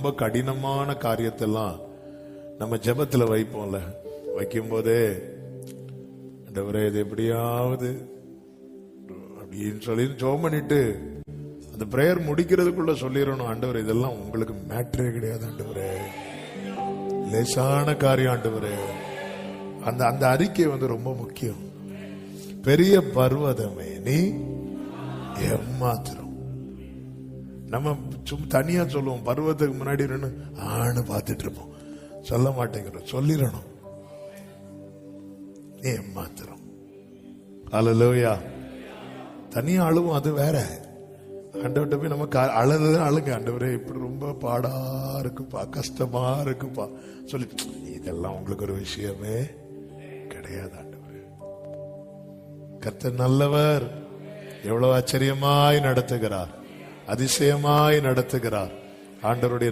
ரொம்ப கடினமான காரியத்தெல்லாம் நம்ம ஜெபத்துல வைப்போம்ல, வைக்கும் போதே ஆண்டவரே இது எப்படியாவது அப்படின்னு சொல்லி ஜெபம் பண்ணிட்டு அந்த பிரேயர் முடிக்கிறதுக்குள்ள சொல்லிடணும், ஆண்டவரே இதெல்லாம் உங்களுக்கு மேட்டரே கிடையாது ஆண்டவரே, லேசான காரியம் ஆண்டவரே. அந்த அந்த அறிக்கை ரொம்ப முக்கியம். பெரிய பர்வதமே நீ ஏமாத்திரம். நம்ம சும்மா தனியா சொல்லுவோம், பருவத்துக்கு முன்னாடி ஆணு பார்த்துட்டு இருப்போம், சொல்ல மாட்டேங்கிறோம். சொல்லிடணும் நீ ஏமாத்திரம். அல்லேலூயா. தனியா அழுவோம், அது வேற. ஆண்டவர்கிட்ட போய் நம்ம அழுதுதான் அழுங்க, ஆண்டவரே இப்படி ரொம்ப பாடா இருக்குப்பா, கஷ்டமா இருக்குப்பா சொல்லி, இதெல்லாம் உங்களுக்கு ஒரு விஷயமே கிடையாது ஆண்டவரே. கர்த்தர் நல்லவர், எவ்வளவு ஆச்சரியமாய் நடத்துகிறார், அதிசயமாய் நடத்துகிறார். ஆண்டவருடைய